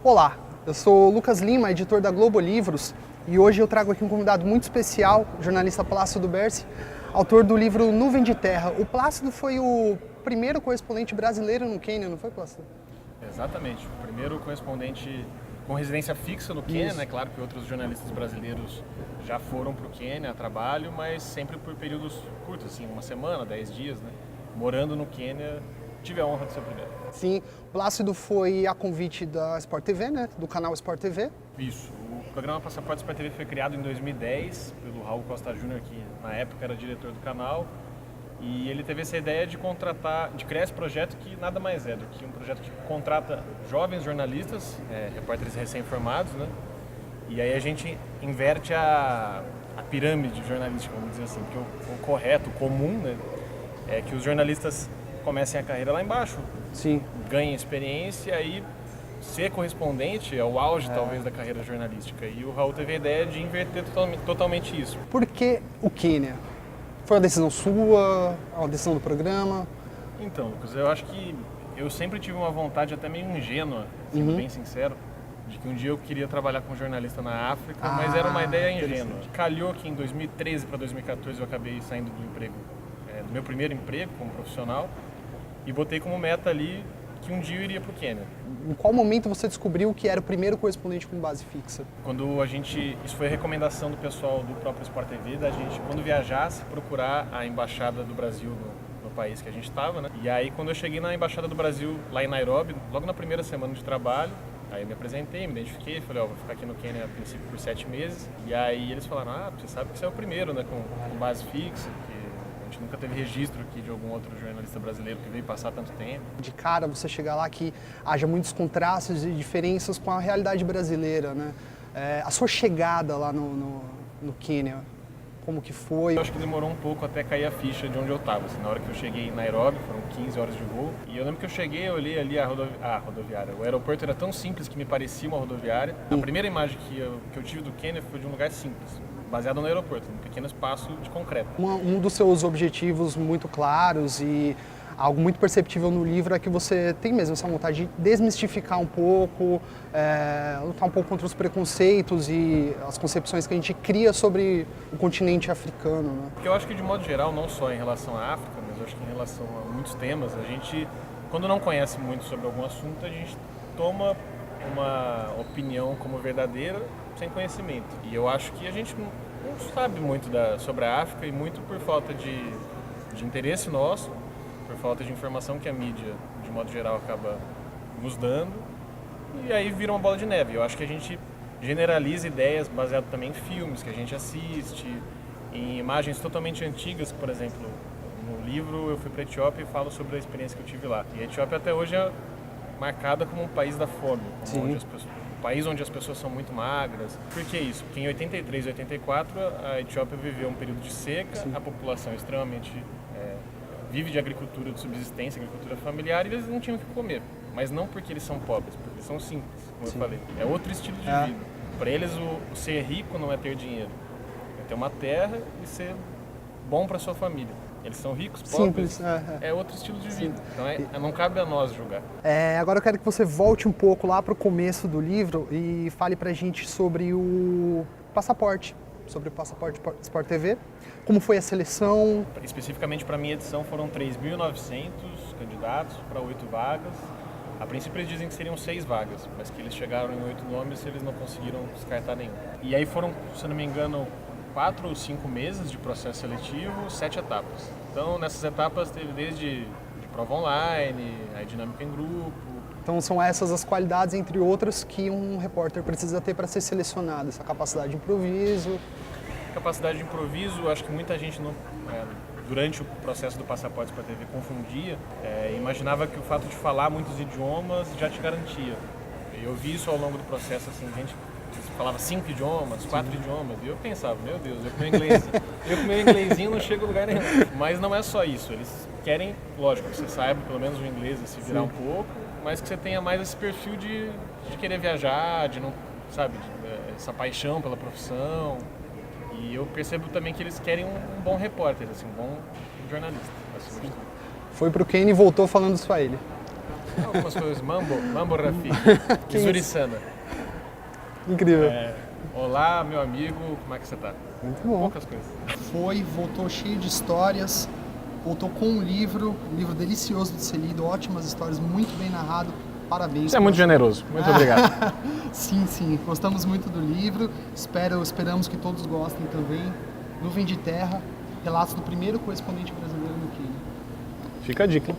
Olá, eu sou o Lucas Lima, editor da Globo Livros, e hoje eu trago aqui um convidado muito especial, o jornalista Plácido Berci, autor do livro Nuvem de Terra. O Plácido foi o primeiro correspondente brasileiro no Quênia, não foi, Plácido? Exatamente, o primeiro correspondente com residência fixa no Quênia, né? Claro que outros jornalistas brasileiros já foram para o Quênia a trabalho, mas sempre por períodos curtos, assim, uma semana, 10 dias, né? Morando no Quênia, tive a honra de ser o primeiro. Sim, Plácido foi a convite da Sport TV, né? Do canal Sport TV. Isso, o programa Passaporte Sport TV foi criado em 2010 pelo Raul Costa Júnior, que na época era diretor do canal. E ele teve essa ideia de criar esse projeto que nada mais é do que um projeto que contrata jovens jornalistas, repórteres recém-formados, né? E aí a gente inverte a pirâmide jornalística, vamos dizer assim, porque o correto, o comum, né, é que os jornalistas comecem a carreira lá embaixo, Sim. ganhem experiência e aí ser correspondente é o auge, talvez, da carreira jornalística. E o Raul teve a ideia de inverter totalmente isso. Por que o Quênia? Foi uma decisão sua, uma decisão do programa? Então, Lucas, eu acho que eu sempre tive uma vontade até meio ingênua, sendo bem sincero, de que um dia eu queria trabalhar como jornalista na África, mas era uma ideia ingênua. Calhou que em 2013 para 2014 eu acabei saindo do emprego, do meu primeiro emprego como profissional, e botei como meta ali que um dia eu iria para o Quênia. Em qual momento você descobriu que era o primeiro correspondente com base fixa? Quando isso foi a recomendação do pessoal do próprio Sport TV, da gente, quando viajasse, procurar a Embaixada do Brasil no país que a gente estava, né? E aí, quando eu cheguei na Embaixada do Brasil, lá em Nairobi, logo na primeira semana de trabalho, aí eu me apresentei, me identifiquei, falei, vou ficar aqui no Quênia a princípio por 7 meses. E aí eles falaram, você sabe que você é o primeiro, né, com base fixa, que a gente nunca teve registro aqui de algum outro jornalista brasileiro que veio passar tanto tempo. De cara, você chegar lá que haja muitos contrastes e diferenças com a realidade brasileira, né? A sua chegada lá no Quênia, como que foi? Eu acho que demorou um pouco até cair a ficha de onde eu estava. Assim, na hora que eu cheguei em Nairobi, foram 15 horas de voo. E eu lembro que eu cheguei, eu olhei ali a rodoviária. O aeroporto era tão simples que me parecia uma rodoviária. A primeira imagem que eu tive do Quênia foi de um lugar simples, baseado no aeroporto, um pequeno espaço de concreto. Um dos seus objetivos muito claros e algo muito perceptível no livro é que você tem mesmo essa vontade de desmistificar um pouco, lutar um pouco contra os preconceitos e as concepções que a gente cria sobre o continente africano, né? Porque eu acho que, de modo geral, não só em relação à África, mas eu acho que em relação a muitos temas, a gente, quando não conhece muito sobre algum assunto, a gente toma uma opinião como verdadeira sem conhecimento. E eu acho que a gente não sabe muito sobre a África e muito por falta de interesse nosso, por falta de informação que a mídia, de modo geral, acaba nos dando, e aí vira uma bola de neve. Eu acho que a gente generaliza ideias baseadas também em filmes que a gente assiste, em imagens totalmente antigas. Por exemplo, no livro eu fui para a Etiópia e falo sobre a experiência que eu tive lá. E a Etiópia até hoje é marcada como um país da fome, um país onde as pessoas são muito magras. Por que isso? Porque em 83 e 84 a Etiópia viveu um período de seca, a população extremamente vive de agricultura de subsistência, agricultura familiar, e eles não tinham o que comer. Mas não porque eles são pobres, porque eles são simples, como eu falei. É outro estilo de vida. Para eles, o ser rico não é ter dinheiro. É ter uma terra e ser bom para sua família. Eles são ricos, pobres, simples, é outro estilo de vida. Então não cabe a nós julgar. Agora eu quero que você volte um pouco lá para o começo do livro e fale para a gente sobre o passaporte. Sobre o Passaporte Sport TV, como foi a seleção? Especificamente para a minha edição foram 3.900 candidatos para 8 vagas. A princípio eles dizem que seriam 6 vagas, mas que eles chegaram em 8 nomes e eles não conseguiram descartar nenhum. E aí foram, se não me engano, 4 ou 5 meses de processo seletivo, 7 etapas. Então nessas etapas teve desde prova online, a dinâmica em grupo. Então são essas as qualidades, entre outras, que um repórter precisa ter para ser selecionado. Essa capacidade de improviso. Capacidade de improviso, acho que muita gente durante o processo do Passaporte para a TV confundia, imaginava que o fato de falar muitos idiomas já te garantia. Eu vi isso ao longo do processo, assim, gente falava 5 idiomas, 4 idiomas, e eu pensava, meu Deus, eu com meu inglesinho não chego a lugar nenhum. Mas não é só isso, eles querem, lógico, que você saiba pelo menos o inglês e se virar um pouco, mas que você tenha mais esse perfil de querer viajar, de não, sabe, essa paixão pela profissão. E eu percebo também que eles querem um bom repórter, assim, um bom jornalista. Assim. Foi pro Quênia e voltou falando Swahili. Algumas coisas, Mambo Rafi, Que Zuriçana. Incrível. Olá, meu amigo, como é que você tá? Muito bom. Poucas coisas. Voltou cheio de histórias, voltou com um livro delicioso de ser lido, ótimas histórias, muito bem narrado. Parabéns. Você é muito generoso, muito obrigado. Sim, gostamos muito do livro, esperamos que todos gostem também. Nuvem de Terra, relatos do primeiro correspondente brasileiro no Quênia. Fica a dica.